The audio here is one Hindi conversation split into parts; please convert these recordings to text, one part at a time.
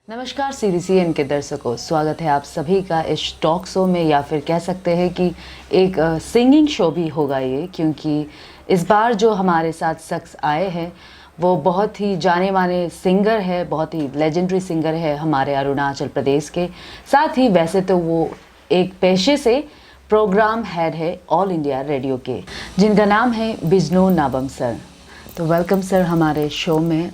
नमस्कार सीरीसीएन के दर्शकों, स्वागत है आप सभी का इस टॉक शो में, या फिर कह सकते हैं कि एक सिंगिंग शो भी होगा ये, क्योंकि इस बार जो हमारे साथ शख्स आए हैं वो बहुत ही जाने माने सिंगर है, बहुत ही लेजेंडरी सिंगर है हमारे अरुणाचल प्रदेश के। साथ ही वैसे तो वो एक पेशे से प्रोग्राम हेड है ऑल इंडिया रेडियो के, जिनका नाम है बिजनू नाबम सर। तो वेलकम सर हमारे शो में।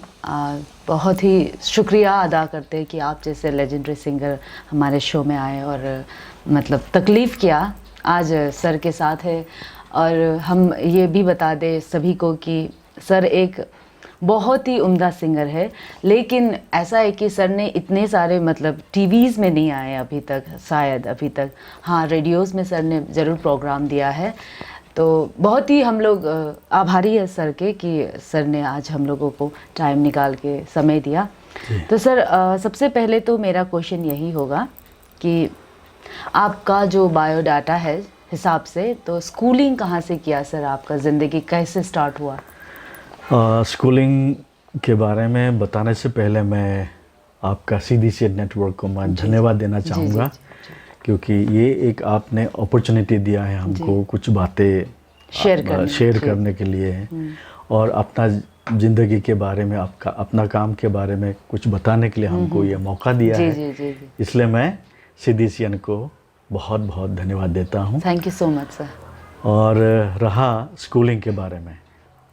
बहुत ही शुक्रिया अदा करते हैं कि आप जैसे लेजेंडरी सिंगर हमारे शो में आए और मतलब तकलीफ़ किया, आज सर के साथ है। और हम ये भी बता दें सभी को कि सर एक बहुत ही उम्दा सिंगर है, लेकिन ऐसा है कि सर ने इतने सारे मतलब टीवीज़ में नहीं आए अभी तक, शायद अभी तक। हाँ, रेडियोज़ में सर ने ज़रूर प्रोग्राम दिया है। तो बहुत ही हम लोग आभारी है सर के कि सर ने आज हम लोगों को टाइम निकाल के समय दिया। तो सर सबसे पहले तो मेरा क्वेश्चन यही होगा कि आपका जो बायोडाटा है हिसाब से, तो स्कूलिंग कहाँ से किया सर, आपका ज़िंदगी कैसे स्टार्ट हुआ? स्कूलिंग के बारे में बताने से पहले मैं आपका सीडीसी नेटवर्क को मैं धन्यवाद देना चाहूँगा, क्योंकि ये एक आपने अपॉर्चुनिटी दिया है हमको कुछ बातें शेयर करने के लिए, और अपना ज़िंदगी के बारे में, आपका अपना काम के बारे में कुछ बताने के लिए हमको ये मौका दिया है। इसलिए मैं सीडीसीएन को बहुत बहुत धन्यवाद देता हूँ। Thank you so much sir. और रहा स्कूलिंग के बारे में,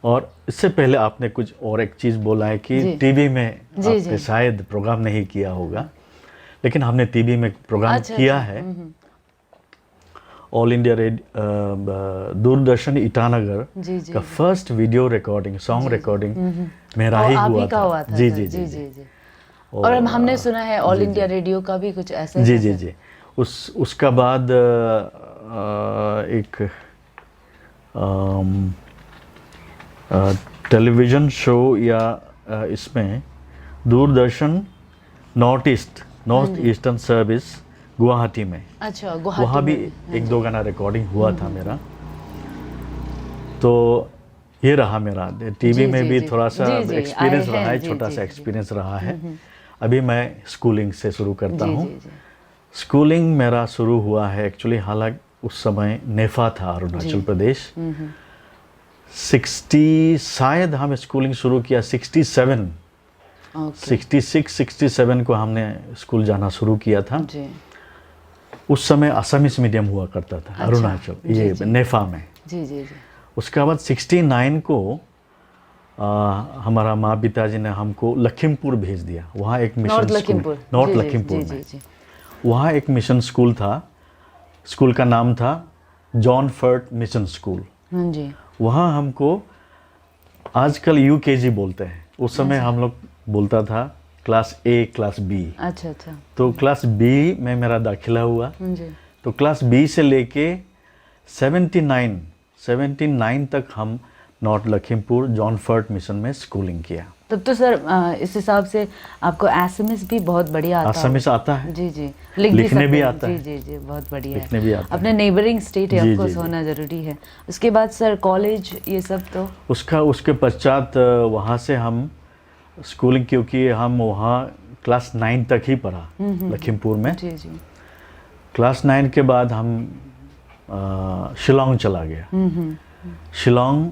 और इससे पहले आपने कुछ और एक चीज़ बोला है कि टीवी में आपने शायद प्रोग्राम नहीं किया होगा, लेकिन हमने टीवी में प्रोग्राम किया है। ऑल इंडिया दूरदर्शन ईटानगर का first video recording, song recording मेरा ही हुआ था। जी। और हमने सुना है ऑल इंडिया रेडियो का भी कुछ ऐसा ही। जी। उसका बाद एक टेलीविज़न शो या इसमें Doordarshan north eastern service Guwahati में, अच्छा, गुवाहाटी वहाँ भी एक दो गाना रिकॉर्डिंग हुआ था मेरा। तो ये रहा मेरा टीवी में भी थोड़ा सा एक्सपीरियंस रहा है, छोटा सा एक्सपीरियंस रहा है। अभी मैं स्कूलिंग से शुरू करता हूँ। स्कूलिंग मेरा शुरू हुआ है एक्चुअली, हालांकि उस समय नेफा था अरुणाचल प्रदेश। 60 शायद हमें स्कूलिंग शुरू किया 67 66-67 को हमने स्कूल जाना शुरू किया था। उस समय असमीज मीडियम हुआ करता था। अच्छा, अरुणाचल ये नेफा में। जी। उसके बाद 69 को हमारा माँ पिताजी ने हमको लखीमपुर भेज दिया। वहाँ एक मिशन नॉर्थ लखीमपुर में वहाँ एक मिशन स्कूल था। स्कूल का नाम था जॉन फर्ट मिशन स्कूल। वहाँ हमको आजकल यूकेजी बोलते हैं, उस समय हम लोग बोलता था क्लास ए क्लास बी। अच्छा। तो क्लास बी में मेरा दाखिला हुआ। तो क्लास बी से लेके 79 तक हम नॉर्थ लखीमपुर जॉन फर्ट मिशन में स्कूलिंग किया। तब तो सर इस हिसाब से आपको एसएमएस भी बहुत बढ़िया आता है। एसएमएस आता है। जी। लिखने भी आता है। जी, बहुत बढ़िया लिखने भी आता है। अपने नेबरिंग स्टेट है, आपको होना जरूरी है। उसके बाद सर कॉलेज ये सब तो उसके पश्चात वहाँ से हम स्कूलिंग, क्योंकि हम वहाँ क्लास 9 तक ही पढ़ा लखीमपुर में। जी। क्लास 9 के बाद हम शिलोंग चला गया। शिलोंग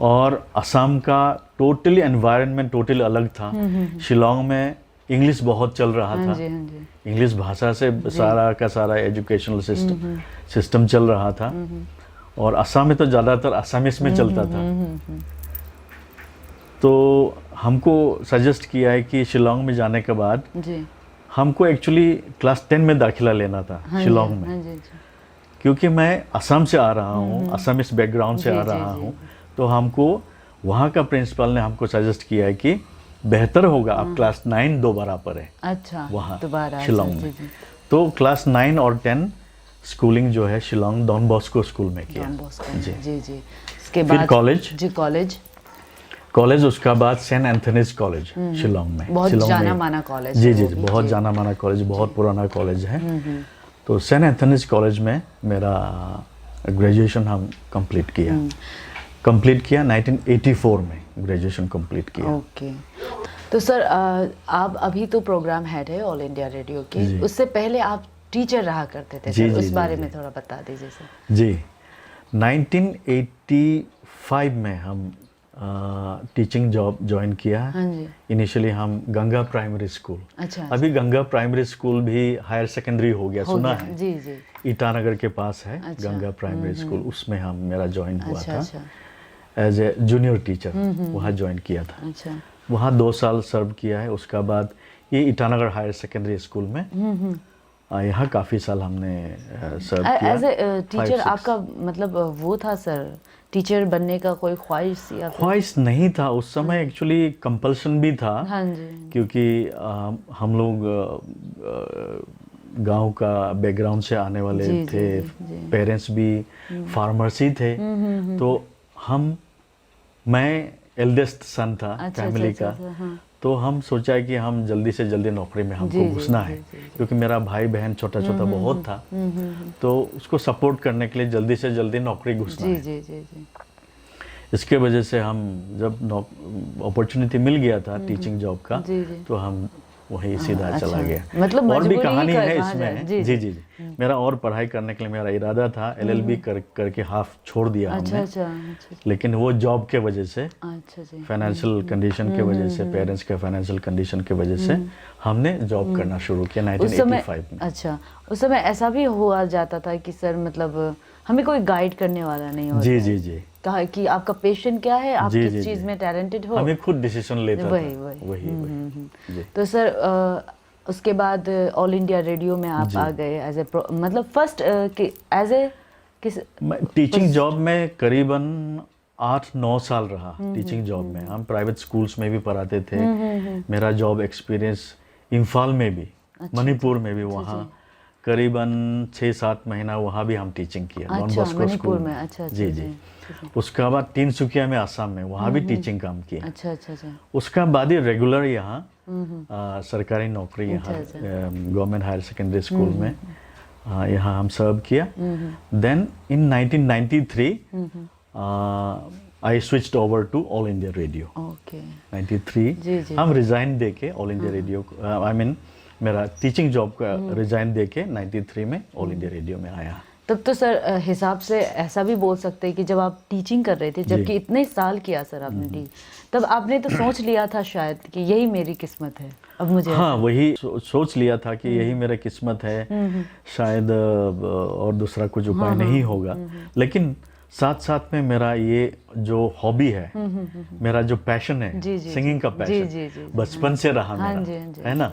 और असम का टोटली एनवायरनमेंट टोटली अलग था। शिलोंग में इंग्लिश बहुत चल रहा था। इंग्लिश भाषा से सारा का सारा एजुकेशनल सिस्टम चल रहा था, और असम में तो ज़्यादातर असमीज में चलता था। तो हमको सजेस्ट किया है कि शिलोंग में जाने के बाद हमको एक्चुअली क्लास 10 में दाखिला लेना था शिलोंग में, क्योंकि मैं असम से आ रहा हूँ, असमीज बैकग्राउंड से आ रहा हूँ। तो हमको वहाँ का प्रिंसिपल ने हमको सजेस्ट किया है कि बेहतर होगा आप क्लास 9 दोबारा पढ़ें। अच्छा, वहाँ शिलोंग में। तो क्लास 9 और 10 स्कूलिंग जो है शिलोंग डॉन बॉस्को स्कूल में किया। जी। उसके बाद कॉलेज उसका बाद सेंट एंथनीज कॉलेज शिलोंग में, बहुत जाना माना कॉलेज। जी, बहुत जाना माना कॉलेज, बहुत पुराना कॉलेज है। तो सेंट एंथनीज कॉलेज में मेरा ग्रेजुएशन हम कंप्लीट किया 1984 में ग्रेजुएशन कंप्लीट किया। तो सर आप अभी तो प्रोग्राम हेड है ऑल इंडिया रेडियो के, जी। उससे पहले आप टीचर रहा करते थे जी, सर, जी, उस जी, बारे जी। में थोड़ा बता दीजिए सर। जी, 1985 में हम टीचिंग जॉब ज्वाइन किया। हाँ जी। इनिशियली हम गंगा प्राइमरी स्कूल, अच्छा अभी गंगा प्राइमरी स्कूल भी हायर सेकेंडरी हो गया, हो सुना गया। है? जी जी। ईटानगर के पास है अच्छा। गंगा प्राइमरी स्कूल, उसमें हम मेरा ज्वाइन हुआ अच्छा था अच्छा एज ए जूनियर टीचर। वहाँ ज्वाइन किया था, अच्छा। वहाँ 2 साल सर्व किया है। उसका बाद ये ईटानगर हायर सेकेंडरी स्कूल में यहाँ काफ़ी साल हमने सर्व किया। एज ए टीचर 5-6 आपका मतलब वो था सर, टीचर बनने का कोई ख्वाहिश या फिर? ख्वाहिश नहीं था उस समय, एक्चुअली कंपल्सन भी था। हाँ जी। क्योंकि हम लोग गांव का बैकग्राउंड से आने वाले जी, थे, जी, जी। पेरेंट्स भी फार्मर्स ही थे। तो मैं एल्डेस्ट सन था अच्छा, फैमिली अच्छा, का। अच्छा, हाँ। तो हम सोचा कि हम जल्दी से जल्दी नौकरी में हमको जी, जी, घुसना जी, है, जी, जी। क्योंकि मेरा भाई बहन छोटा छोटा बहुत था। तो उसको सपोर्ट करने के लिए जल्दी से जल्दी नौकरी घुसना जी है। जी जी जी। इसके वजह से हम जब अपॉर्चुनिटी मिल गया था टीचिंग जॉब का, जी, जी। तो हम वही सीधा अच्छा। चला गया। मतलब और भी मजबूरी ही कहानी है कहा जाए। इसमें। जी, जी जी। जी जी। मेरा और पढ़ाई करने के लिए मेरा इरादा था, LLB करके हाफ छोड़ दिया अच्छा हमने। अच्छा अच्छा लेकिन वो जॉब के वजह से, अच्छा जी। फाइनेंशियल कंडीशन के वजह से, पेरेंट्स के फाइनेंशियल कंडीशन के वजह से हमने जॉब करना शुरू किया उस समय 1985 में। अच्छा, उस समय ऐसा भी हुआ जाता था कि सर मतलब हमें कोई गाइड करने वाला नहीं होता जी है। जी जी कहा कि आपका पैशन क्या है, आप जी, किस जी, चीज़ जी। में टैलेंटेड हो। हमें खुद डिसीजन लेता वही था। वही वही जी। तो सर उसके बाद ऑल इंडिया रेडियो में आप जी। आ गए एज ए मतलब फर्स्ट एज ए किस? मैं टीचिंग जॉब में करीबन 8-9 साल रहा। टीचिंग जॉब में हम प्राइवेट स्कूल्स में भी पढ़ाते थे। मेरा जॉब एक्सपीरियंस इम्फाल में भी, मणिपुर में भी, वहाँ करीबन 6-7 महीना वहाँ भी हम टीचिंग किया, डॉन अच्छा, बॉस्को मणिपुर स्कूल में। अच्छा अच्छा जी जी। उसके बाद तिनसुकिया में, आसाम में, वहाँ भी टीचिंग काम किया। अच्छा अच्छा अच्छा उसका बाद ही रेगुलर यहाँ सरकारी नौकरी यहाँ अच्छा, गवर्नमेंट हायर सेकेंडरी स्कूल में यहाँ हम सर्व किया। Then in 1993 I switched over to All India Radio. Okay. 93 जी, जी। हम रिज़ाइन दे के All India Radio, I mean मेरा टीचिंग जॉब का रिज़ाइन दे के 93 में ऑल इंडिया रेडियो में आया। तब तो सर हिसाब से ऐसा भी बोल सकते हैं कि जब आप टीचिंग कर रहे थे, जबकि इतने साल किया सर आपने टीच, तब आपने तो सोच लिया था शायद कि यही मेरी किस्मत है अब मुझे। हाँ, वही सोच लिया था कि यही मेरा किस्मत है, शायद और दूसरा कुछ उपाय नहीं होगा। लेकिन साथ साथ में मेरा ये जो हॉबी है, मेरा जो पैशन है, जी, जी, सिंगिंग का जी, पैशन जी, जी, बचपन से रहा हाँ मेरा, जी, हाँ जी, है ना।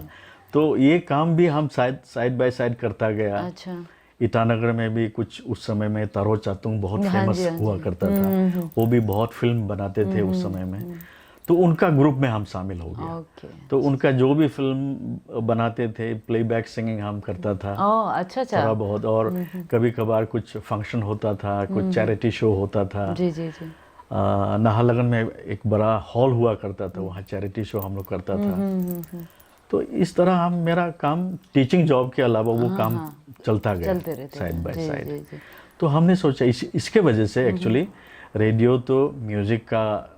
तो ये काम भी हम साइड बाय साइड करता गया। अच्छा। ईटानगर में भी कुछ उस समय में तारो चातुंग बहुत हाँ फेमस जी, हाँ हुआ जी। करता था। वो भी बहुत फिल्म बनाते थे उस समय में। तो उनका ग्रुप में हम शामिल हो गया। ओके। तो उनका जो भी फिल्म बनाते थे, प्लेबैक सिंगिंग हम करता था ओह अच्छा अच्छा। थोड़ा बहुत। और कभी कभार कुछ फंक्शन होता था, कुछ चैरिटी शो होता था। जी जी जी। नाहरलगुन में एक बड़ा हॉल हुआ करता था, वहाँ चैरिटी शो हम लोग करता था। तो इस तरह हम, मेरा काम टीचिंग जॉब के अलावा वो काम चलता गया चलते रहते साइड बाय जी, साइड। जी, जी। तो हमने सोचा इसके वजह से एक्चुअली रेडियो तो म्यूजिक का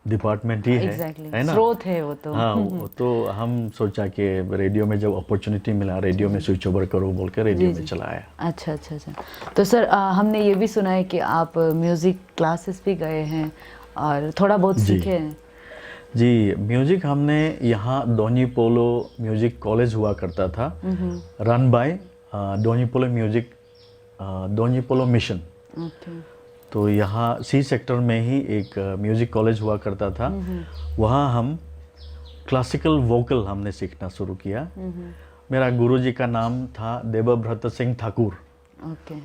डिपार्टमेंट ही Exactly. है ना, स्रोत है वो तो। हाँ। तो हम सोचा कि रेडियो में जब अपॉर्चुनिटी मिला, रेडियो में स्विच ओवर करो बोल के रेडियो में चला आया। अच्छा अच्छा अच्छा। तो सर हमने ये भी सुना है कि आप म्यूज़िक क्लासेस भी गए हैं और थोड़ा बहुत सीखे हैं। जी, म्यूजिक हमने यहाँ डोनी पोलो म्यूजिक कॉलेज हुआ करता था, run by Donyi Polo music, Donyi Polo mission. Okay. तो यहाँ सी सेक्टर में ही एक म्यूजिक कॉलेज हुआ करता था। वहाँ हम क्लासिकल वोकल हमने सीखना शुरू किया। मेरा गुरुजी का नाम था देवव्रत सिंह ठाकुर। ओके।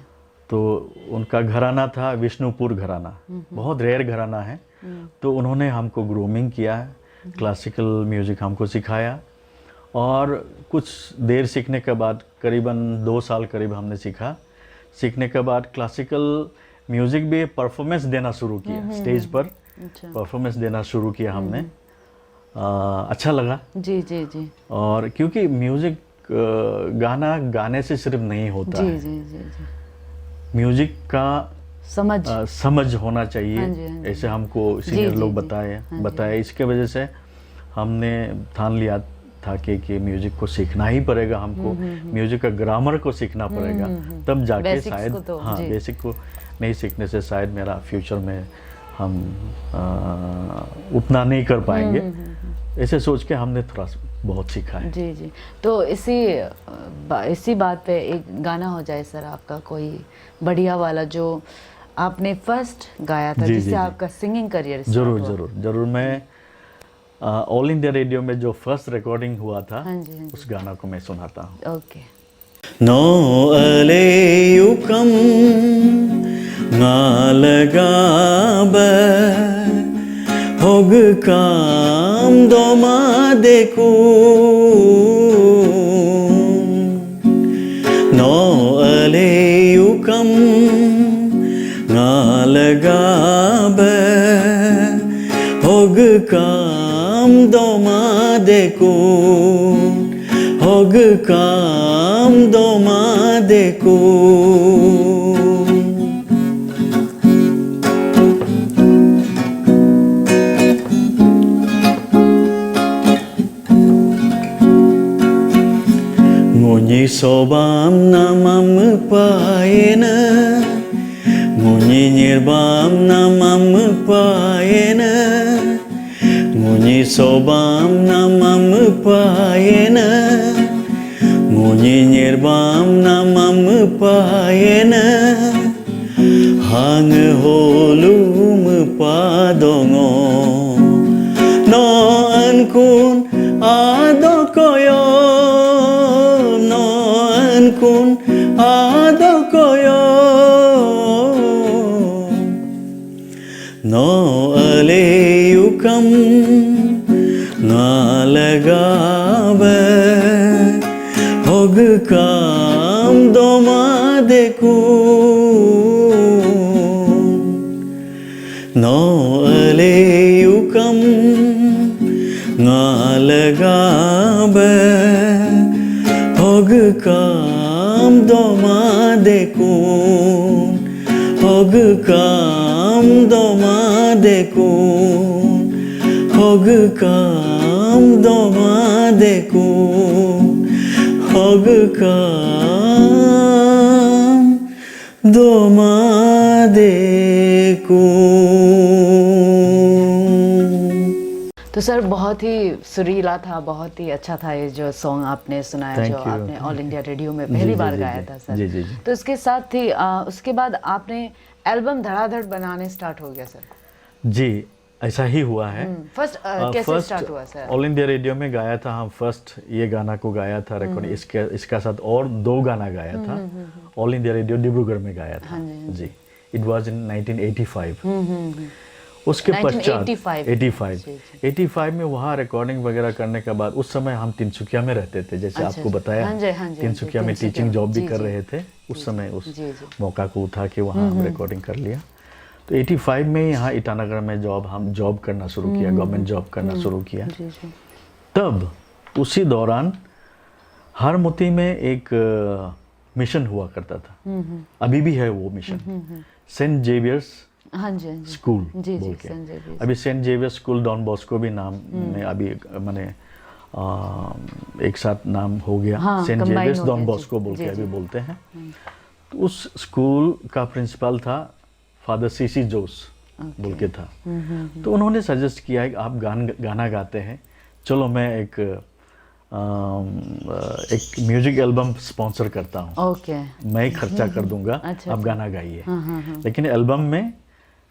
तो उनका घराना था विष्णुपुर घराना, बहुत रेयर घराना है। तो उन्होंने हमको ग्रूमिंग किया, क्लासिकल म्यूजिक हमको सिखाया। और कुछ देर सीखने के बाद, करीबन 2 साल करीब हमने सीखा। सीखने के बाद क्लासिकल म्यूजिक भी परफॉर्मेंस देना शुरू किया, स्टेज पर परफॉर्मेंस देना शुरू किया हमने। अच्छा लगा। जी जी जी। और क्योंकि म्यूजिक गाना गाने से सिर्फ नहीं होता जी है, जी जी जी। म्यूजिक का समझ समझ होना चाहिए। हाँ जी, हाँ जी। ऐसे हमको जी, सीनियर जी, लोग जी। बताए। इसके वजह से हमने ठान लिया था कि म्यूजिक को सीखना ही पड़ेगा हमको, म्यूजिक का ग्रामर को सीखना पड़ेगा, तब जाके बेसिक्स शायद को तो, हाँ जी। बेसिक को नहीं सीखने से शायद मेरा फ्यूचर में हम उतना नहीं कर पाएंगे। ऐसे सोच के हमने थोड़ा बहुत सीखा है। जी जी। तो इसी बात पे एक गाना हो जाए सर आपका, कोई बढ़िया वाला जो आपने फर्स्ट गाया था, जी, जिससे जी, जी। आपका सिंगिंग करियर जरूर जरूर जरूर। मैं ऑल इंडिया रेडियो में जो फर्स्ट रिकॉर्डिंग हुआ था, हाँ जी, हाँ जी। उस गाना को मैं सुनाता हूँ। Okay. No aleyukam nalagabe hogkam domadeku. No aleyukam nalagabe hogkam domadeku. Hogkam domadeku. Ngunyi sobam namam paena, ngunyi nyirbam namam paena, ngunyi sobam namam paena, ngunyi nyirbam namam paena, hang holum padongo, no ankun adokoyo, no ankun adokoyo, no aleyukam nalagabe hogkam domadeku. No aleyukam nalagabe hogkam domadeku. Hogkam domadeku. Hogkam domadeku. Hogkam domadeku. तो सर बहुत ही सुरीला था, बहुत ही अच्छा था ये जो सॉन्ग आपने सुनाया, Thank जो you. आपने ऑल इंडिया रेडियो में जी, पहली जी, बार जी, गाया जी। था सर। जी, जी, जी। तो इसके साथ ही उसके बाद आपने एल्बम धड़ाधड़ बनाने स्टार्ट हो गया सर। जी, ऐसा ही हुआ है। फर्स्ट कैसे स्टार्ट हुआ सर? ऑल इंडिया रेडियो में गाया था हम, फर्स्ट ये गाना को गाया था रिकॉर्ड, इसका साथ और 2 गाना गाया था। ऑल इंडिया रेडियो डिब्रूगढ़ में गाया था। जी, इट वाज इन 1985। उसके पश्चात 85 में वहाँ रिकॉर्डिंग वगैरह करने के बाद, उस समय हम तिनसुकिया में रहते थे, जैसे आपको बताया, तिनसुकिया में टीचिंग जॉब भी कर रहे थे उस समय। उस मौका को उठा के वहाँ हम रिकॉर्डिंग कर लिया। तो 85 में यहाँ ईटानगर में हम जॉब करना शुरू किया, गवर्नमेंट जॉब करना शुरू किया। तब उसी दौरान हारमोती में एक मिशन हुआ करता था, अभी भी है वो मिशन, सेंट जेवियर्स स्कूल बोल के। अभी Saint Xavier's school Don Bosco भी नाम में अभी मैंने एक साथ नाम हो गया, सेंट जेवियर्स डॉन बॉस्को बोल के अभी बोलते हैं। तो उस स्कूल का प्रिंसिपल था फादर सीसी जोस बोल के था। तो उन्होंने सजेस्ट किया है कि आप गाना गाते हैं, चलो मैं एक म्यूजिक एल्बम स्पॉन्सर करता हूँ, मैं ही खर्चा कर दूंगा, आप गाना गाइए। लेकिन एल्बम में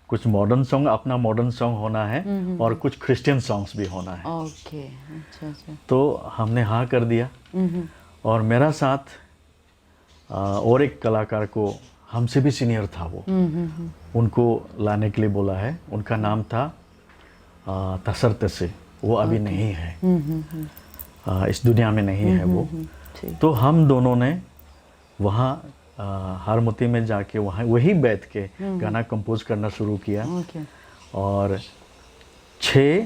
कुछ मॉडर्न सॉन्ग, अपना मॉडर्न सॉन्ग होना है और कुछ क्रिश्चियन सॉन्ग्स भी होना है। तो हमने हाँ कर दिया। और मेरा साथ और एक कलाकार को, हमसे भी सीनियर था वो, उनको लाने के लिए बोला है। उनका नाम था तसर तसे, वो अभी नहीं है, इस दुनिया में नहीं है वो। तो हम दोनों ने वहाँ हारमोती में जाके वहाँ वही बैठ के गाना कंपोज करना शुरू किया। और 6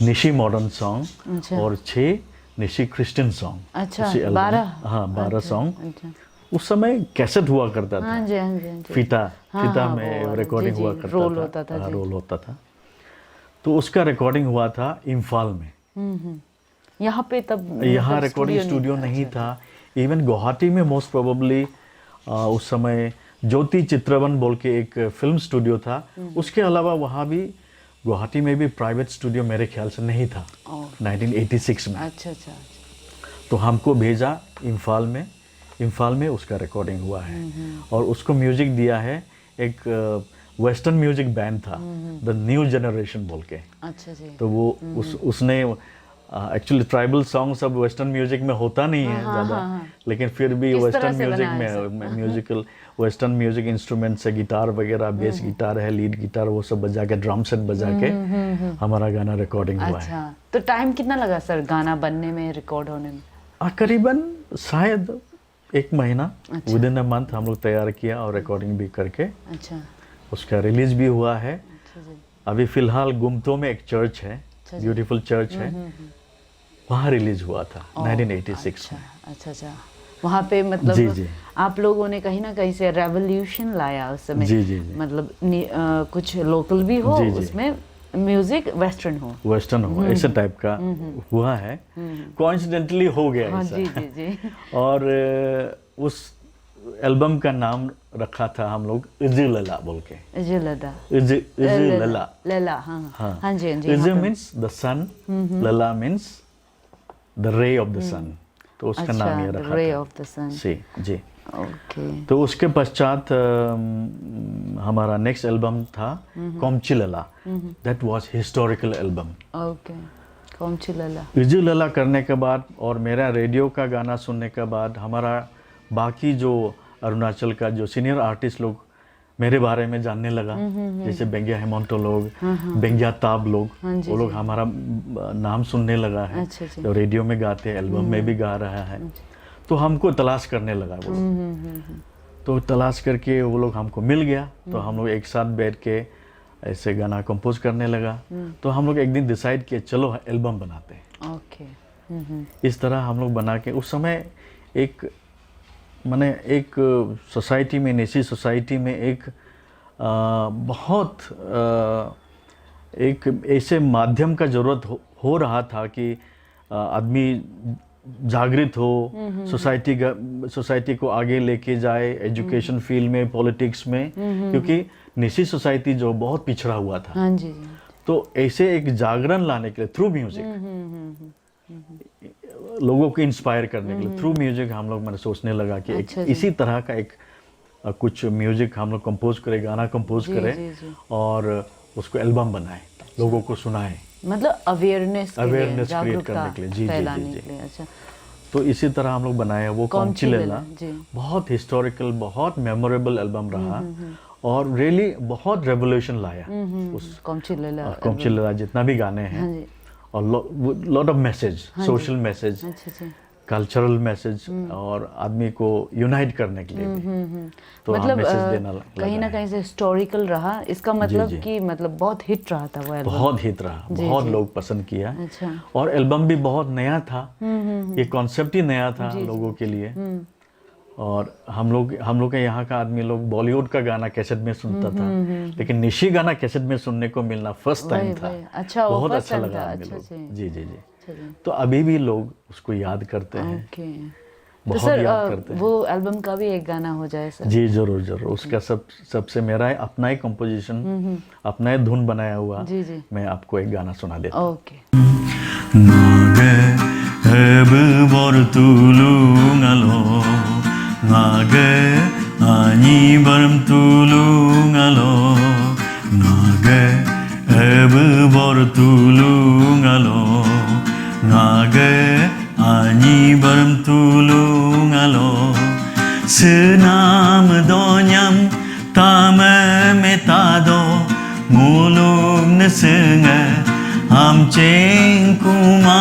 निशी मॉडर्न सॉन्ग और 6 निशी क्रिश्चियन सॉन्ग। 12 सॉन्ग। उस समय कैसेट हुआ करता था, फीता में रिकॉर्डिंग हुआ करता था, रोल होता था। तो उसका रिकॉर्डिंग हुआ था इम्फाल में। यहाँ पे तब यहाँ मतलब रिकॉर्डिंग स्टूडियो नहीं था। इवन गुवाहाटी में मोस्ट प्रोबेबली उस समय ज्योति चित्रवन बोल के एक फिल्म स्टूडियो था। उसके अलावा वहाँ भी गुवाहाटी में भी प्राइवेट स्टूडियो मेरे ख्याल से नहीं था 1986 में। अच्छा। तो हमको भेजा इम्फाल में उसका रिकॉर्डिंग हुआ है। और उसको म्यूजिक दिया है एक वेस्टर्न म्यूजिक बैंड था, द न्यू जनरेशन बोल के। अच्छा जी। तो वो उसने एक्चुअली ट्राइबल सॉन्ग सब वेस्टर्न म्यूजिक में होता नहीं है ज़्यादा, लेकिन फिर भी वेस्टर्न म्यूजिक में म्यूजिकल वेस्टर्न म्यूजिक इंस्ट्रूमेंट से गिटार वगैरह, बेस गिटार है, लीड गिटार, वो सब बजा के, ड्रम सेट बजा के हमारा गाना रिकॉर्डिंग हुआ है। अच्छा, तो टाइम कितना लगा सर गाना बनने में, रिकॉर्ड होने में? करीबन शायद 1 महीना, विद इन अ मंथ हम लोग तैयार किया और रिकॉर्डिंग भी करके अच्छा उसका रिलीज भी हुआ है। अच्छा जी। अभी फिलहाल गुमतो में एक चर्च है, ब्यूटीफुल चर्च है, वहाँ रिलीज हुआ था 1986 में। अच्छा। वहाँ पे मतलब जी। आप लोगों ने कहीं ना कहीं से रेवोल्यूशन लाया उस समय। जी। मतलब कुछ लोकल भी हो, उसमें म्यूजिक वेस्टर्न हो ऐसे टाइप का हुआ है। कोइंसिडेंटली हो गया ऐसा। जी। और उस एल्बम का नाम रखा था हम लोग इजी लला बोल के। इजी लला। हाँ जी। इजी मीन्स द सन, लला means the ray of the sun. तो उसका नाम ये रखा रे था। Of the sun. जी। ओके। तो उसके पश्चात हमारा नेक्स्ट एल्बम था Komchi Lala. That was historical album. Okay, Komchi Lala. Iji Lala करने के बाद और मेरा रेडियो का गाना सुनने के बाद हमारा बाकी जो अरुणाचल का जो सीनियर आर्टिस्ट लोग मेरे बारे में जानने लगा, जैसे बेंगिया हेमंतो लोग, बेंगिया ताब लोग, वो लोग हमारा नाम सुनने लगा है। तो रेडियो में गाते हैं, एल्बम में भी गा रहा है। तो हमको तलाश करने लगा वो लोग। तो तलाश करके वो लोग हमको मिल गया। तो हम लोग एक साथ बैठ के ऐसे गाना कंपोज करने लगा। तो हम लोग एक दिन डिसाइड किए चलो एल्बम बनाते हैं। ओके। इस तरह हम लोग बना के, उस समय एक सोसाइटी में, निशी सोसाइटी में एक बहुत एक ऐसे माध्यम का ज़रूरत हो रहा था कि आदमी जागृत हो, सोसाइटी को आगे लेके जाए, एजुकेशन फील्ड में, पॉलिटिक्स में, क्योंकि निशी सोसाइटी जो बहुत पिछड़ा हुआ था। हाँ जी। तो ऐसे एक जागरण लाने के लिए थ्रू म्यूजिक, लोगों को इंस्पायर करने के लिए थ्रू म्यूजिक हम लोग मैंने सोचने लगा कि इसी तरह का एक कुछ म्यूजिक हम लोग कंपोज करें, गाना कंपोज करें और उसको एल्बम बनाएं, लोगों को सुनाएं, मतलब अवेयरनेस क्रिएट करने के लिए। जी। अच्छा, तो इसी तरह हम लोग बनाए वो कोमची लला। बहुत हिस्टोरिकल, बहुत मेमोरेबल एल्बम रहा और रियली बहुत रेवोल्यूशन लाया उस कोमची लला जितना भी गाने हैं। और lot of message, social message, cultural message और आदमी को यूनाइट करने के लिए भी। तो मतलब मैसेज देना कहीं ना कहीं से हिस्टोरिकल रहा, इसका मतलब कि मतलब बहुत हिट रहा था वो एल्बम। बहुत हिट रहा, बहुत लोग पसंद किया। और एल्बम भी बहुत नया था, ये कॉन्सेप्ट ही नया था लोगों के लिए। और हम लोग के यहाँ का आदमी लोग बॉलीवुड का गाना कैसेट में सुनता था, लेकिन निशी गाना कैसेट में सुनने को मिलना फर्स्ट टाइम था। अच्छा, बहुत अच्छा लगा हमें लोग। जी। तो अभी भी लोग उसको याद करते हैं, बहुत याद करते हैं। वो एल्बम का भी एक गाना हो जाए सर। जी जरूर। उसका सबसे मेरा है अपना ही कंपोजिशन, अपना ही धुन बनाया हुआ। जी। मैं आपको एक गाना सुना देता हूँ। Okay. Ngage ani baram tulungalo, ngage ebu bor tulungalo, ngage ani baram tulungalo, senam donyam tame metado, mulung nesenga amceng kuma,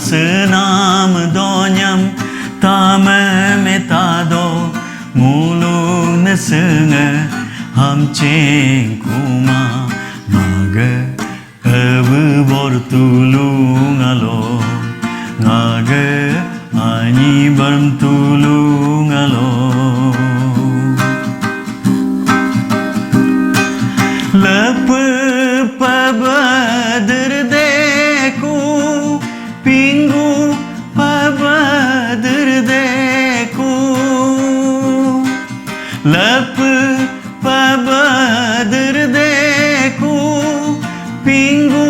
senam donyam tame metado mulung nesenga hamceng kuma ngage ebu bor tulungalo ngage ani baram tulungalo lepe paba pabadrdeku pingu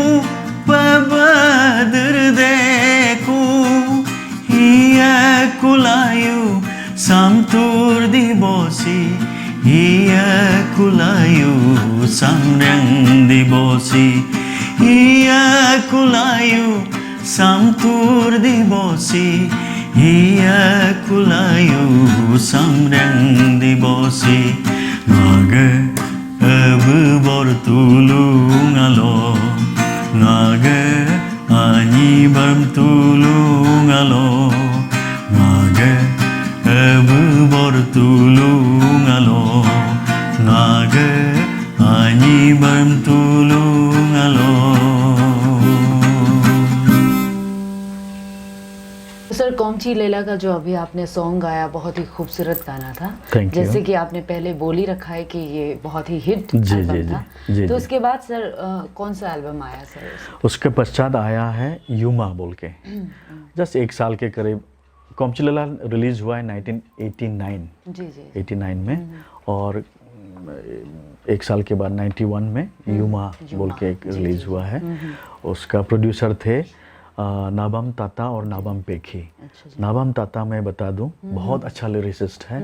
pabadrdeku ia kulayu samtur dibosi ia kulayu samrang dibosi ia kulayu samtur dibosi ia kulayu samrang dibosi naga abu bortulungalo naga ani bortulungalo naga abu bortulungalo naga ani bortulungalo. Sir Kaumchi Laila का जो अभी आपने सॉन्ग गाया बहुत ही खूबसूरत गाना था। Thank you. जैसे कि आपने पहले बोल ही रखा है कि ये बहुत ही हिट जी, एल्बम जी, था। जी, तो जी। उसके बाद सर कौन सा एल्बम आया सर? उसके पश्चात आया है यूमा बोल के, जस्ट 1 साल के करीब। कौमची लैला रिलीज हुआ है 1989 जी जी 89 में, और 1 साल के बाद 91 में यूमा बोल के एक रिलीज हुआ है। उसका प्रोड्यूसर थे नाबम ताता और नाबम पेखी। अच्छा जी। नाबम ताता मैं बता दूं बहुत अच्छा लिरिसिस्ट है।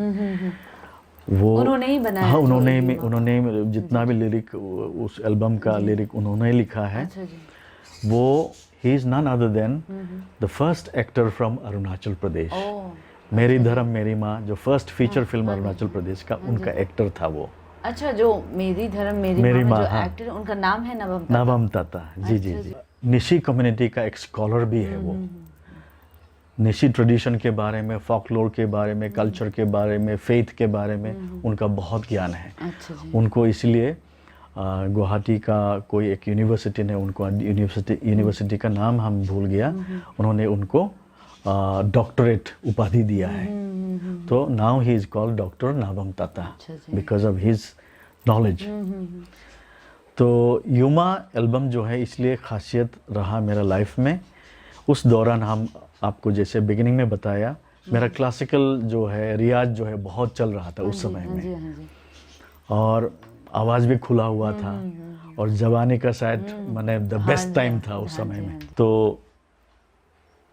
वो उन्होंने ही बनाया हाँ, जो उन्होंने यूमा उन्होंने जितना भी लिरिक उस एल्बम का लिरिक उन्होंने लिखा है। अच्छा जी। वो he is none other than the first actor from Arunachal Pradesh. Oh Meri Dharm Meri Maa, जो first feature film Arunachal Pradesh का, उनका एक्टर था वो। अच्छा, जो मेरी धर्म मेरी मेरी माँ में माँ, जो हाँ। एक्टर उनका नाम है नवम ताता। नाबम ताता, जी जी जी। निशी कम्युनिटी का एक स्कॉलर भी है वो। निशी ट्रेडिशन के बारे में, फॉकलोर के बारे में, कल्चर के बारे में, फेथ के बारे में उनका बहुत ज्ञान है। अच्छा जी। उनको इसलिए गुवाहाटी का कोई एक यूनिवर्सिटी ने उनको, यूनिवर्सिटी का नाम हम भूल गया, उन्होंने उनको डॉक्टरेट उपाधि दिया है। तो now he is called doctor Nabam Tata अच्छा जी। Because of his knowledge. तो यूमा एल्बम जो है इसलिए खासियत रहा मेरा लाइफ में। उस दौरान हम आपको जैसे बिगिनिंग में बताया, मेरा क्लासिकल जो है रियाज जो है बहुत चल रहा था उस समय हाँ जी, में, हाँ जी। और आवाज़ भी खुला हुआ था, और जवानी का शायद मैंने द बेस्ट टाइम था उस समय में। तो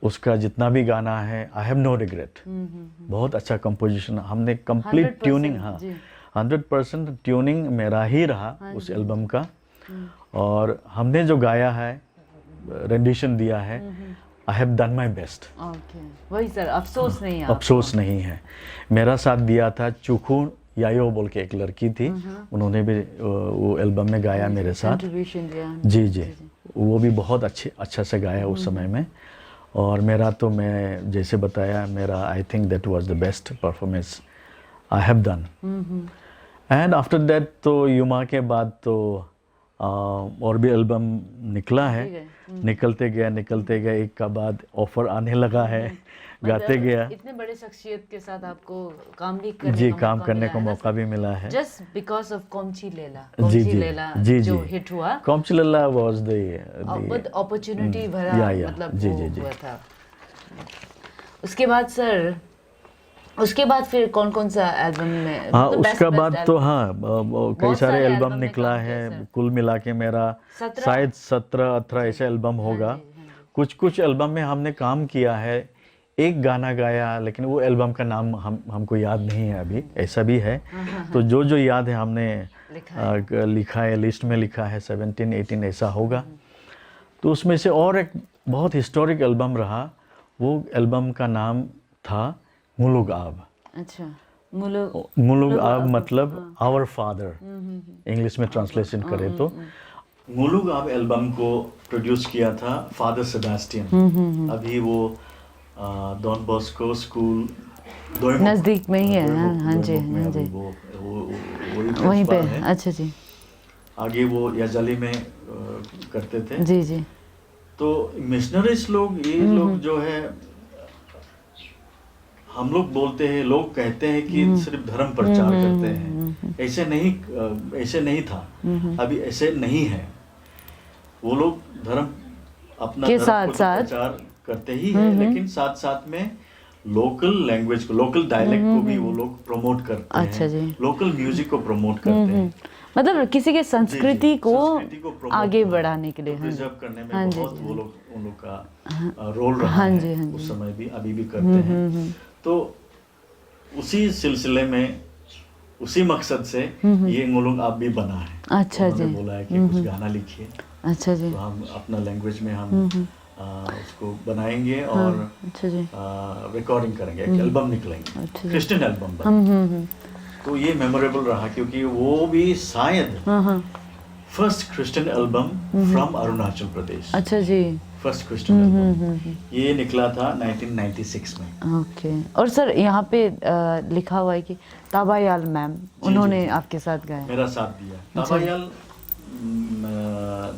उसका जितना भी गाना है, आई हैव नो रिग्रेट, बहुत अच्छा कंपोजिशन हमने, कंप्लीट 100% ट्यूनिंग, हाँ जी। 100% ट्यूनिंग मेरा ही रहा उस एल्बम का। और हमने जो गाया है, रेंडिशन दिया है, I have done my best. Okay, वही सर, अफसोस नहीं है अफसोस नहीं है। मेरा साथ दिया था चुखू यायो बोल के एक लड़की थी, उन्होंने भी वो एल्बम में गाया मेरे साथ। कंट्रीब्यूशन दिया। जी जी, वो भी बहुत अच्छा से गाया उस समय में। और मेरा तो, मैं जैसे बताया, मेरा I think that was the best performance I have done. And after that तो यूमा के बाद तो और भी एल्बम निकला है, निकलते गया, एक का बाद ऑफर आने लगा है, गाते गया। इतने बड़े शख्सियत के साथ आपको काम भी करने जी, का काम मौका करने मिला का है ना मौका सर? भी मिला है। Just because of Kaumchi Laila. जी कौमची जी लैला जी जो जी, हिट हुआ, कौमची लैला वाज द बहुत अपॉर्चुनिटी भरा, या, मतलब जी, वो जी, जी। हुआ था। उसके बाद सर, उसके बाद फिर कौन कौन सा एल्बम में? हाँ, मतलब उसका best बाद तो album? हाँ, कई बहुत सारे सारे एल्बम एल्बम में निकला काम किया है। सर। कुल मिला के मेरा 17 शायद 17-18 ऐसे एल्बम होगा। कुछ एल्बम में हमने काम किया है, एक गाना गाया, लेकिन वो एल्बम का नाम हमको याद नहीं है अभी, ऐसा भी है। तो जो याद है हमने लिखा है, लिस्ट में लिखा है, 17-18 ऐसा होगा। तो उसमें से और एक बहुत हिस्टोरिक एल्बम रहा, वो एल्बम का नाम था मुलुग आब। अच्छा, मुलुग आब मतलब आवर फादर, इंग्लिश में ट्रांसलेशन करें तो। मुलुग आब एल्बम को प्रोड्यूस किया था फादर सेबास्टियन। अभी वो डॉन बॉस्को स्कूल नज़दीक में ही है। हाँ जी, हाँ जी, वहीं पे। अच्छा जी, आगे वो याजाली में करते थे। जी जी। तो मिशनरीज लोग, ये लोग जो है, हम लोग बोलते हैं, लोग कहते हैं कि सिर्फ धर्म प्रचार करते हैं, ऐसे नहीं था। अभी ऐसे नहीं है। वो लोग धर्म, अपना के धर्म साथ को तो साथ प्रचार करते ही हैं, लेकिन साथ साथ में लोकल लैंग्वेज को, लोकल डायलेक्ट को भी वो लोग प्रमोट करते अच्छा जी। हैं, लोकल म्यूजिक को प्रमोट करते हैं, मतलब किसी के संस्कृति को संस्कृति को promote आगे करना, बढ़ाने के लिए। हाँ जी। प्रिजर्व करने में हाँ जी, बहुत जी, वो लोग, उन लोग का रोल रहा हाँ है, जी, हाँ उस जी। समय भी अभी भी करते हैं। तो उसी सिलसिले में, उसी मकसद से ये लोग आप भी बना है। अच्छा उन्होंने जी। बोला है कि कुछ गाना लिखिए, अच्छा जी। तो हम अपना लैंग्वेज में हम उसको बनाएंगे और अच्छा जी। रिकॉर्डिंग करेंगे, एक एल्बम निकलेंगे, अच्छा जी। क्रिश्चियन एल्बम बनेगा। तो ये मेमोरेबल रहा क्योंकि वो भी शायद first Christian album from Arunachal Pradesh, अच्छा जी। फर्स्ट क्रिश्चियन एल्बम ये निकला था 1996 में। ओके। और सर यहाँ पे लिखा हुआ है कि ताबायाल मैम उन्होंने आपके साथ गाया। मेरा साथ दिया।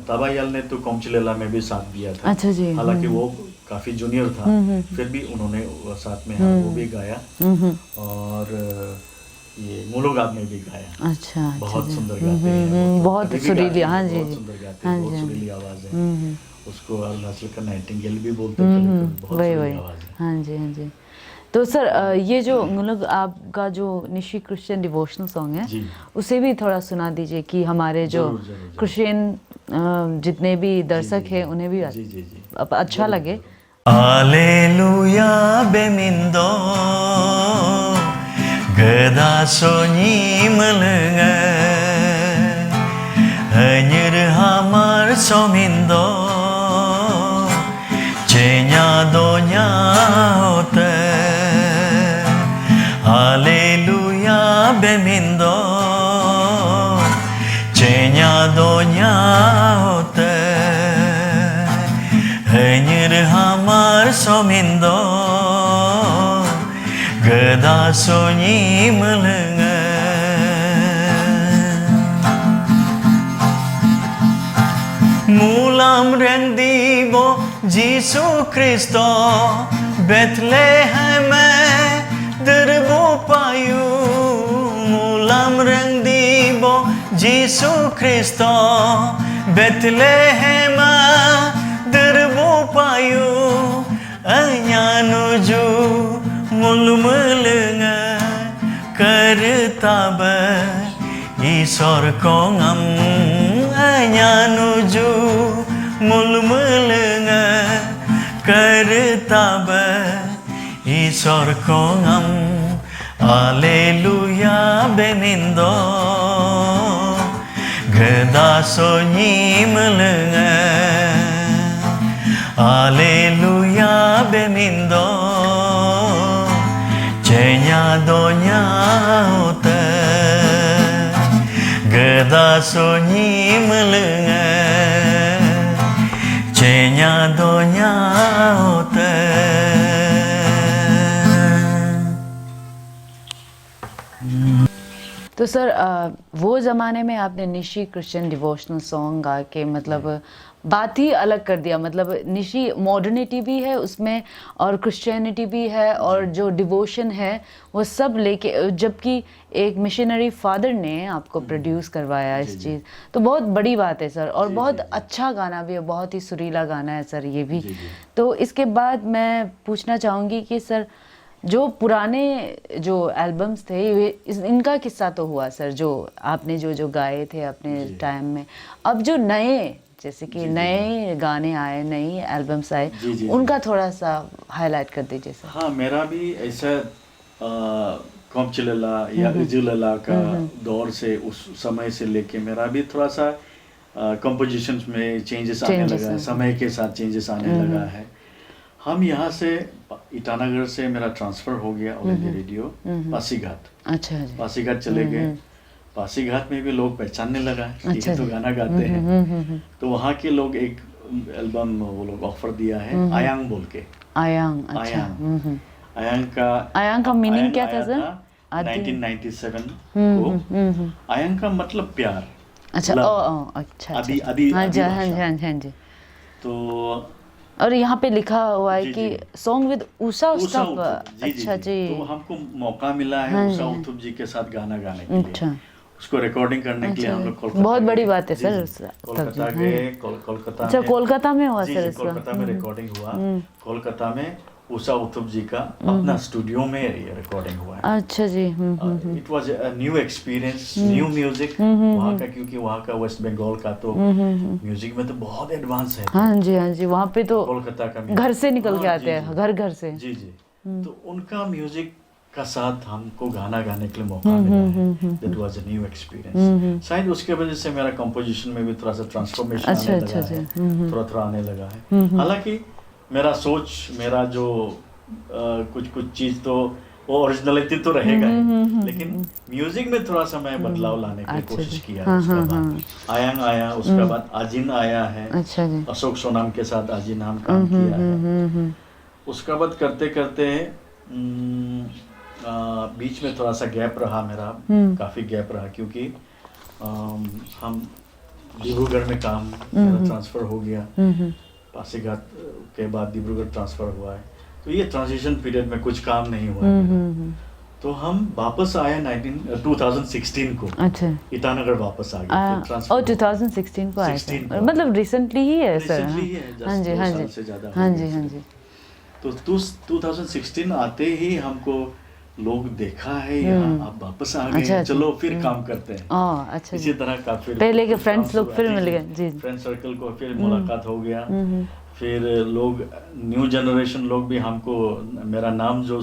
ताबायाल ने तो कोमचिलेला में भी साथ दिया था। अच्छा जी। हालांकि वो काफी जूनियर था, फिर भी उन्होंने साथ में वो भी गाया, और ये मुलोगाब में भी गाया। अच्छा। बहुत सुंदर गाते हैं वो तो। बहुत अभी भी सुरीली, गाते हैं, हाँ जी बहुत जी। सुंदर गाते हाँ हैं, जी, बहुत हाँ सुरीली आवाज है। उसको अरुणाचल का नाइटिंगेल भी बोलते हैं, बहुत वही सुरीली वही। आवाज है। हाँ जी, हाँ जी। तो सर ये जो मतलब आपका जो निशी क्रिश्चियन डिवोशनल सॉन्ग है, जी। उसे भी थोड़ा सुना दीजिए कि हमारे जो जरूर, जरूर, जरूर। क्रिश्चियन जितने भी दर्शक हैं उन्हें भी जी जी जी। अच्छा लगे। Alleluia bemindo geda sonyi melenge hanyir hamar somindo cenya donya hote Alleluia bemindo cenya donya hote hanyir hamar somindo geda sonyi melenge mulam rendibo Jisu Kristo Bethlehem derbo payu mulam rendibo Jisu Kristo Bethlehem derbo payu anyanuju mulmelenge kertaba isor kongam anyanuju mulmelenge kertaba isor kongam Alleluia bemindo geda sonyi melenge Alleluia bemindo cenya donya hote geda sonyi melenge cenya donya hote तो सर वो ज़माने में आपने निशी क्रिश्चियन डिवोशनल सॉन्ग गा के मतलब बात ही अलग कर दिया। मतलब निशी मॉडर्निटी भी है उसमें और क्रिश्चियनिटी भी है और जो डिवोशन है वो सब लेके, जबकि एक मिशनरी फादर ने आपको प्रोड्यूस करवाया इस चीज़, तो बहुत बड़ी बात है सर। और बहुत अच्छा गाना भी है, बहुत ही सुरीला गाना है सर ये भी। तो इसके बाद मैं पूछना चाहूँगी कि सर जो पुराने जो एल्बम्स थे इनका किस्सा तो हुआ सर, जो आपने जो गाए थे अपने टाइम में, अब जो नए जैसे कि नए गाने आए, नई एल्बम्स आए, उनका थोड़ा सा हाईलाइट कर दीजिए सर। हाँ, मेरा भी ऐसा कोमचिलेला या इजुलेला का दौर से, उस समय से लेके मेरा भी थोड़ा सा कंपोजिशंस में चेंजेस आने लगा है, समय के साथ चेंजेस आने लगा है। हम यहाँ से ईटानगर से मेरा ट्रांसफ़र हो गया ऑल इंडिया रेडियो पासीघाट। अच्छा जी। पासीघाट चले गए। पासीघाट में भी लोग पहचानने लगा कि ये तो गाना गाते हैं। तो वहाँ के लोग एक एल्बम वो लोग ऑफर दिया है, आयांग बोल के। आयांग, अच्छा। आयांग का मीनिंग क्या था सर? 1997 को। आयांग का मतलब प्यार। अच्छा, अच्छा। आदि हाँ जी, हाँ जी। तो और यहाँ पे लिखा हुआ है कि सॉन्ग विद उषा उत्थुप। अच्छा जी। तो हमको मौका मिला है उषा उत्थुप जी के साथ गाना गाने के लिए। अच्छा। उसको रिकॉर्डिंग करने के लिए हम लोग कोलकाता, बहुत बड़ी बात है सर। कोलकाता गए, कोलकाता। अच्छा, कोलकाता में हुआ सर? कोलकाता में रिकॉर्डिंग हुआ। कोलकाता में उषा उत्थुप जी का अपना स्टूडियो में ये रिकॉर्डिंग हुआ है। अच्छा जी। It was a new experience, new music वहाँ का, क्योंकि वहाँ का वेस्ट बंगाल का तो म्यूजिक में तो बहुत एडवांस है। हाँ जी, हाँ जी, वहाँ पे तो कोलकाता का घर से निकल के हाँ, आते हैं, घर घर से। जी जी। तो उनका म्यूजिक का साथ हमको गाना गाने के लिए मौका मिला है। That was a new experience. शायद उसके वजह से मेरा कंपोजिशन में भी थोड़ा सा ट्रांसफॉर्मेशन आने लगा है, थोड़ा थोड़ा आने लगा है। हालांकि मेरा सोच, मेरा जो कुछ कुछ चीज तो वो ओरिजिनलिटी तो रहेगा ही, लेकिन म्यूजिक में थोड़ा सा मैं बदलाव लाने की कोशिश किया। उसके बाद आयांग आया, उसके बाद आजिन आया है। अच्छा जी। अशोक सोनाम के साथ आजिन हम काम किया है। उसका बाद करते करते बीच में थोड़ा सा गैप रहा मेरा, काफ़ी गैप रहा, क्योंकि हम डिब्रूगढ़ में काम मेरा ट्रांसफ़र हो गया। पासीघाट के बाद डिब्रूगढ़ ट्रांसफ़र हुआ है, तो ये ट्रांजिशन पीरियड में कुछ काम नहीं हुआ है। तो हम वापस आए 2016 को। अच्छा। ईटानगर वापस आ गए। और 2016 को आए थे, मतलब रिसेंटली ही है सर। हाँ जी, हाँ जी, हाँ जी, हाँ जी। तो 2016 आते ही हमको लोग देखा है यहाँ, आप वापस आ गए। अच्छा, चलो फिर काम करते हैं। अच्छा। इसी तरह का फिर पहले के फ्रेंड्स लोग फिर मिल गए। जी। फ्रेंड सर्कल को फिर मुलाकात हो गया। फिर लोग, न्यू जनरेशन लोग भी हमको, मेरा नाम जो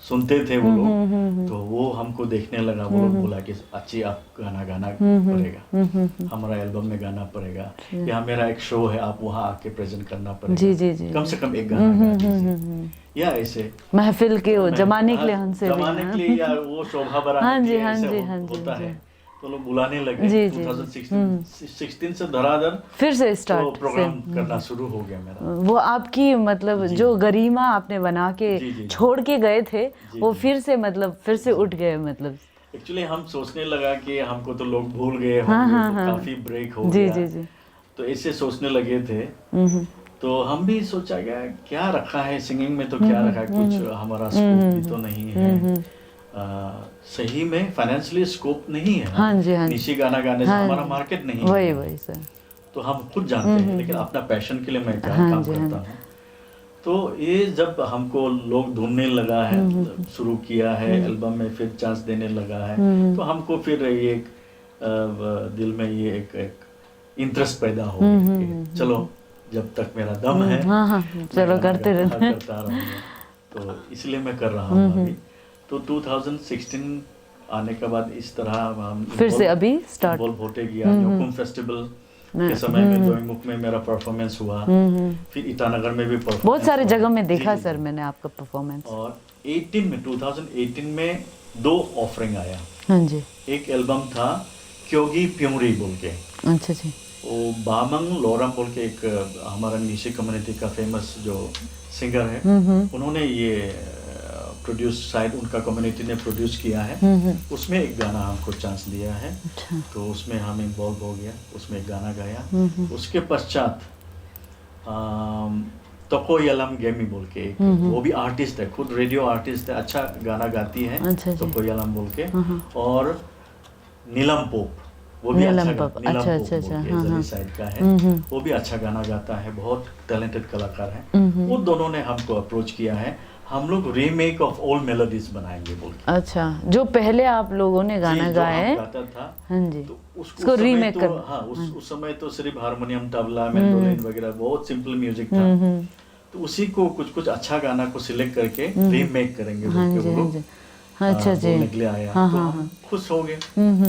सुनते थे वो लोग, तो वो हमको देखने लगा। वो लोग बोला कि अच्छी आप गाना पड़ेगा, हमारा एल्बम में गाना पड़ेगा, या मेरा एक शो है, आप वहाँ आके प्रेजेंट करना पड़ेगा। जी जी जी। कम से कम एक गाना गा दीजिए, या ऐसे महफिल के वो जमाने के लिए हमसे जमाने के लिए, या वो शोभा बढ़ाने के लिए ऐसे होता है, तो लोग बुलाने लगे। 2016 से धराधर फिर से स्टार्ट तो प्रोग्राम करना शुरू हो गया मेरा। वो आपकी मतलब जो गरिमा आपने बना के छोड़ के गए थे, वो फिर से मतलब फिर से उठ गए। मतलब एक्चुअली हम सोचने लगा कि हमको तो लोग भूल गए होंगे, तो काफी ब्रेक हो गया। जी जी। तो ऐसे सोचने लगे थे। तो हम भी सोचा गया क्या रखा है सिंगिंग में, तो क्या रखा है, कुछ हमारा स्कोप भी तो नहीं है। सही में फाइनेंशियली स्कोप नहीं है। हाँ जी, हाँ जी। निशी गाना गाने से हमारा मार्केट नहीं है। वही सर। तो हम खुद जानते हैं, लेकिन अपना पैशन के लिए मैं काम करता हूँ। तो ये जब हमको लोग ढूंढने लगा है, शुरू किया है, एल्बम में फिर चांस देने लगा है, तो हमको फिर ये दिल में ये एक इंटरेस्ट पैदा हो गया कि चलो जब तक मेरा दम है चलो करते रहना, करता रहूँगा। तो इसलिए मैं कर रहा हूँ अभी। तो 2016 आने के बाद इस तरह हम फिर से अभी स्टार्ट भोटे गया। जोकुम फेस्टिवल के समय में दोईमुख में मेरा परफॉर्मेंस हुआ। फिर ईटानगर में भी परफॉर्मेंस, बहुत सारे जगह में देखा सर मैंने आपका परफॉर्मेंस। और 2018 में 2 ऑफरिंग आया। हाँ जी। एक एल्बम था क्योगी प्योरी बोल के। अच्छा जी। वो बामंग लोरम बोल के एक हमारा निशी कम्युनिटी का फेमस जो सिंगर है, उन्होंने ये प्रोड्यूस, शायद उनका कम्युनिटी ने प्रोड्यूस किया है। उसमें एक गाना हमको चांस दिया है। तो उसमें हम इन्वॉल्व हो गया, उसमें एक गाना गाया। उसके पश्चात तोको यलम गेमी बोल के एक, वो भी आर्टिस्ट है, खुद रेडियो आर्टिस्ट है, अच्छा गाना गाती है। तोको यलम बोल के। और नीलम पोप, वो भी अच्छा साइड का है, वो भी अच्छा गाना गाता है, बहुत टैलेंटेड कलाकार है। वो दोनों ने हमको अप्रोच किया है, हम लोग रीमेक ऑफ ओल्ड मेलोडीज बनाएंगे बोल के। अच्छा, जो पहले आप लोगों ने गाना गाए गाता था। हाँ जी। तो उसको रीमेक कर, हाँ, उस समय तो सिर्फ हारमोनियम, तबला, मैंडोलिन वगैरह बहुत सिंपल म्यूजिक था। तो उसी को कुछ अच्छा गाना को सिलेक्ट करके रीमेक करेंगे बोल के वो लोग अच्छा जी निकले आया। तो हम खुश हो गए,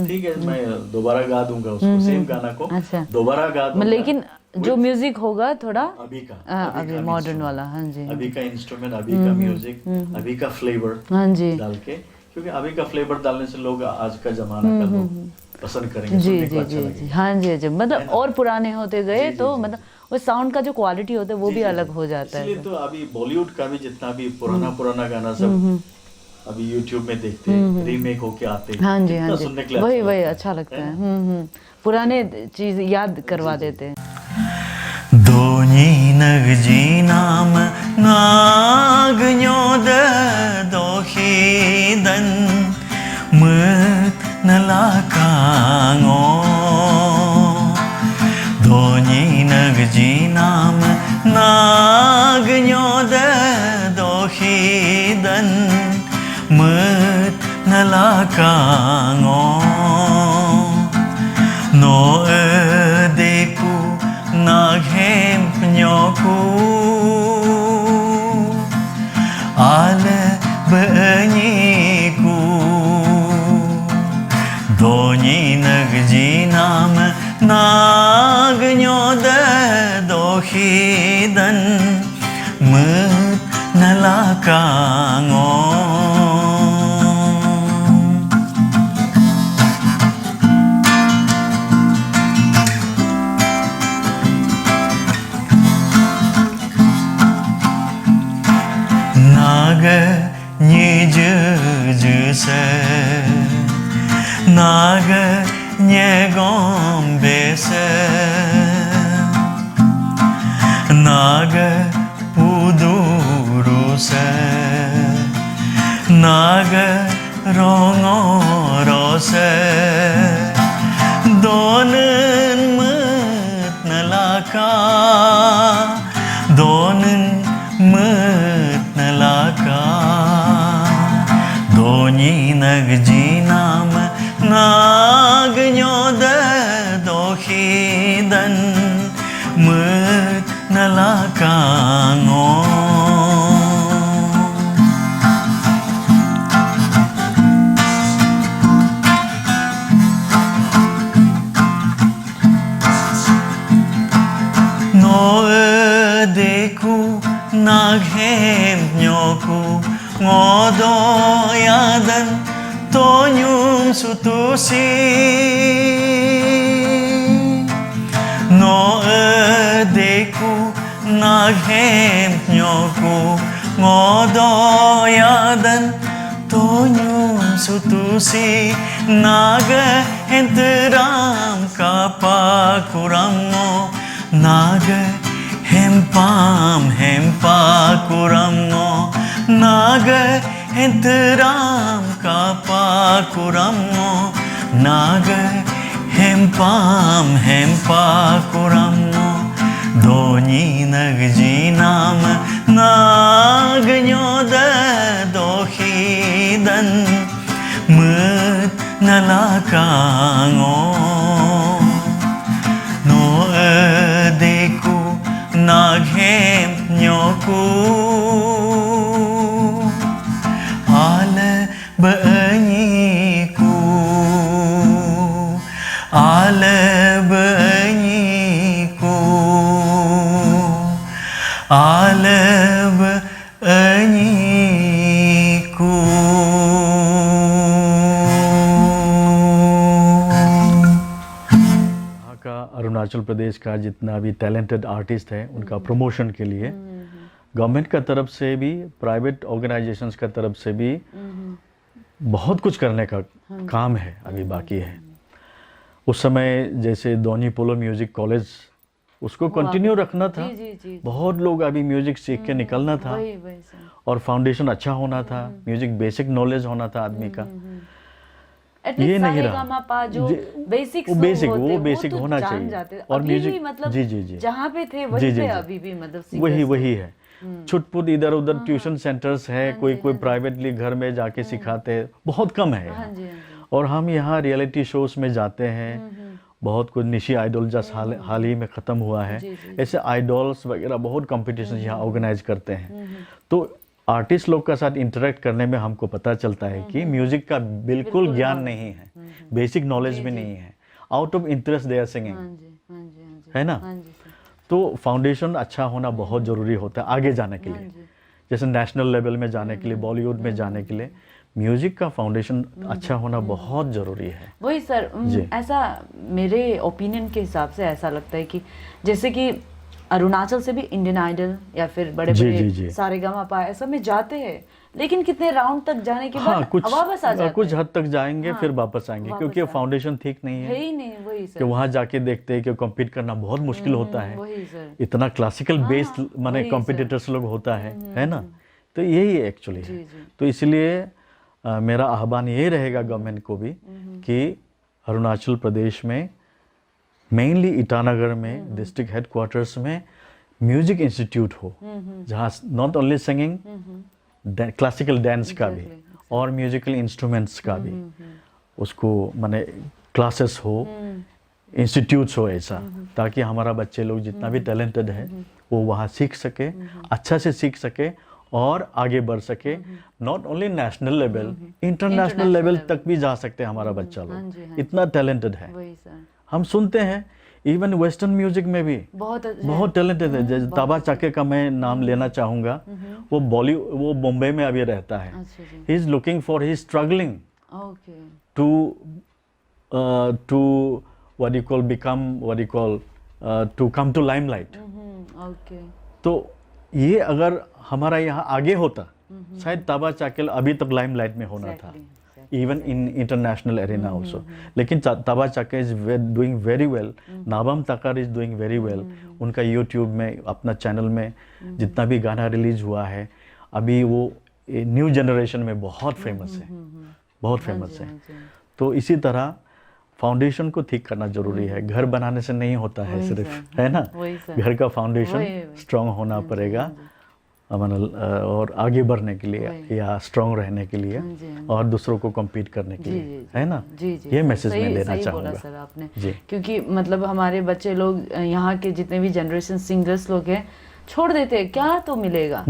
ठीक है मैं दोबारा गा दूंगा उसको, सेम गाना को दोबारा गा दूंगा, लेकिन जो म्यूजिक होगा थोड़ा अभी मॉडर्न वाला। हाँ जी। अभी का इंस्ट्रूमेंट, अभी का म्यूजिक, अभी का फ्लेवर डाल के, क्योंकि अभी का फ्लेवर डालने से लोग आज का जमाना का लोग पसंद करेंगे। जी जी जी। हाँ जी जी, मतलब और पुराने होते गए तो मतलब वो साउंड का जो क्वालिटी होता है वो भी अलग हो जाता है। इसलिए तो अभी बॉलीवुड का भी जितना भी पुराना गाना सब अभी YouTube में देखते हैं, रीमेक होके आते हैं। हाँ जी, हाँ जी, वही अच्छा लगता है। पुराने चीज याद करवा देते हैं। Doni nagjinam nagnyo de dohidan mut nalakango. Doni nagjinam nagnyo de nagnyoda dohidan mut nalakango naga nyiju juse naga nyegom bese naga puduru se naga rongoro se donen mut nalaka donen mut nalaka doni nagjinam nagnyoda dohidan mut nalakango noedeku naghem nyoku ngodoyadan tonyum sutusi noedeku naghem nyoku ngodoyadan tonyum sutusi naga enteram kapakurango naga hempam hempakurango naga enteram kapakurango naga hempam hempakurango doni nagjinam nagnyoda dohidan mut nalakango noedeku naghem nyoku ale beanyiku ale beanyiku ale beanyiku यहाँ का अरुणाचल प्रदेश का जितना भी टैलेंटेड आर्टिस्ट है उनका प्रमोशन के लिए गवर्नमेंट का तरफ से भी प्राइवेट ऑर्गेनाइजेशंस का तरफ से भी बहुत कुछ करने का काम है अभी बाकी है। उस समय जैसे दोनी पोलो म्यूजिक कॉलेज उसको कंटिन्यू रखना था। बहुत लोग अभी म्यूजिक सीख के निकलना था और फाउंडेशन अच्छा होना था, म्यूजिक बेसिक नॉलेज होना था आदमी का। ये नहीं रहा जो बेसिक वो बेसिक होना चाहिए। और म्यूजिक मतलब जी जी जी जहाँ पे थे वहीं पे अभी भी मतलब वही है। छुटपुट इधर उधर ट्यूशन सेंटर्स है, कोई प्राइवेटली घर में जाके सिखाते हैं, बहुत कम है यहाँ। और हम यहाँ रियलिटी शोज में जाते हैं, बहुत कुछ निशी आइडल जस्ट हाल ही में ख़त्म हुआ है। ऐसे आइडल्स वगैरह बहुत कंपटीशन यहाँ ऑर्गेनाइज करते हैं। तो आर्टिस्ट लोग का साथ इंटरेक्ट करने में हमको पता चलता है कि म्यूजिक का बिल्कुल ज्ञान नहीं है, बेसिक नॉलेज भी नहीं है, out of interest they are singing, है ना। तो फाउंडेशन अच्छा होना बहुत ज़रूरी होता है आगे जाने के लिए। जैसे नेशनल लेवल में जाने के लिए, बॉलीवुड में जाने के लिए म्यूजिक का फाउंडेशन अच्छा होना बहुत ज़रूरी है। वही सर, ऐसा मेरे ओपिनियन के हिसाब से ऐसा लगता है कि जैसे कि अरुणाचल से भी इंडियन आइडल या फिर बड़े बड़े सारेगामापा ऐसा में जाते हैं, लेकिन कितने राउंड तक जाने के बाद वापस आ जाते हैं। कुछ हद तक जाएंगे फिर वापस आएंगे, क्योंकि फाउंडेशन ठीक नहीं है ही नहीं। वही सर, कि वहाँ जाके देखते हैं कि कम्पीट करना बहुत मुश्किल होता है। वही सर, इतना क्लासिकल बेस्ड माने कॉम्पिटिटर्स लोग होता है ना। तो यही एक्चुअली है। तो इसलिए मेरा आह्वान ये रहेगा गवर्नमेंट को भी कि अरुणाचल प्रदेश में मेनली ईटानगर में डिस्ट्रिक्ट हेडक्वार्टर्स में म्यूजिक इंस्टीट्यूट हो, जहाँ not only singing, classical dance का भी और म्यूजिकल इंस्ट्रूमेंट्स का भी उसको माने क्लासेस हो, इंस्टीट्यूट्स हो ऐसा, ताकि हमारा बच्चे लोग जितना भी टैलेंटेड है वो वहाँ सीख सके, अच्छा से सीख सके और आगे बढ़ सके। Not only national level, international level तक भी जा सकते हैं हमारा बच्चा लोग, इतना टैलेंटेड है। हम सुनते हैं इवन वेस्टर्न म्यूजिक में भी बहुत टैलेंटेड है। जैसे ताबा चाके का मैं नाम लेना चाहूँगा, वो बॉम्बे में अभी रहता है। अच्छा जी। He is looking for, he is struggling okay. to what you call become what you call to come to limelight। Okay. तो ये अगर हमारा यहाँ आगे होता, शायद ताबा चाकेल अभी तक लाइमलाइट में होना था, even in international arena also. लेकिन ताबा चाके is doing very well, Nabam तकर इज डूइंग वेरी वेल। उनका यूट्यूब में, अपना चैनल में जितना भी गाना रिलीज हुआ है, अभी वो न्यू जनरेशन में बहुत फेमस है, बहुत फेमस है। तो इसी तरह फाउंडेशन को ठीक करना जरूरी है। घर बनाने से नहीं होता है सिर्फ, है ना, घर का फाउंडेशन स्ट्रांग होना पड़ेगा और आगे बढ़ने के लिए या स्ट्रांग रहने के लिए और दूसरों को कम्पीट करने के लिए, है ना। ये मैसेज मैं देना चाहूँगा सर आपने, क्योंकि मतलब हमारे बच्चे लोग, यहाँ के जितने भी जनरेशन सिंगर्स लोग हैं, छोड़ देते हैं, क्या तो मिलेगा।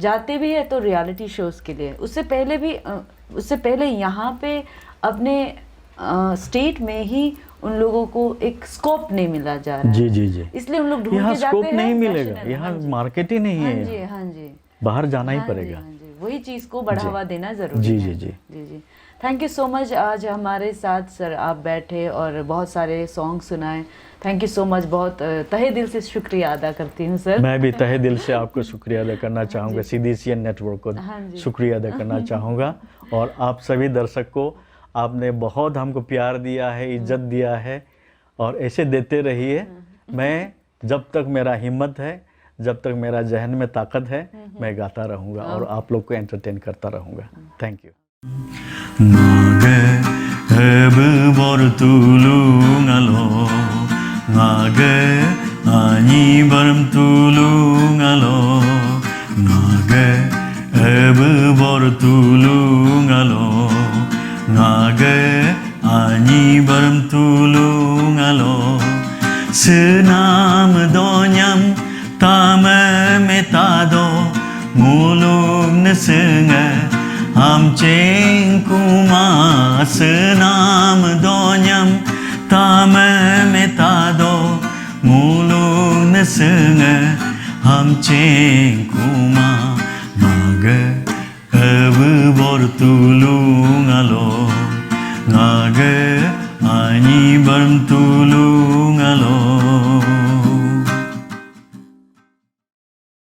जाते भी है तो रियलिटी शोज के लिए। उससे पहले यहाँ पे अपने स्टेट में ही उन लोगों को एक स्कोप नहीं मिला जा रहा है। जी। इसलिए उन लोग ढूंढ यहाँ के जाते स्कोप हैं, नहीं मिलेगा, यहाँ मार्केट ही नहीं है। हाँ जी, बाहर जाना ही पड़ेगा। वही चीज को बढ़ावा देना जरूरी है। जी। थैंक यू सो मच, आज हमारे साथ सर आप बैठे और बहुत सारे सॉन्ग सुनाए। थैंक यू सो मच, बहुत तहे दिल से शुक्रिया अदा करती हूँ सर। मैं भी तहे दिल से आपको शुक्रिया अदा करना चाहूँगा, CDCN नेटवर्क को शुक्रिया अदा करना चाहूँगा, और आप सभी दर्शक को। आपने बहुत हमको प्यार दिया है, इज्जत दिया है, और ऐसे देते रहिए। मैं जब तक मेरा हिम्मत है, जब तक मेरा जहन में ताकत है, मैं गाता रहूँगा और आप लोग को एंटरटेन करता रहूँगा। Thank you. Ngage ebu bortulungalo, ngage ani baram tulungalo, ngage ebu bortulungalo, ngage ani baram tulungalo, senam donyam tame metado, mulung nesenga Amceng kuma senam donyam tame metado mulung nesenga amceng kuma nage ebu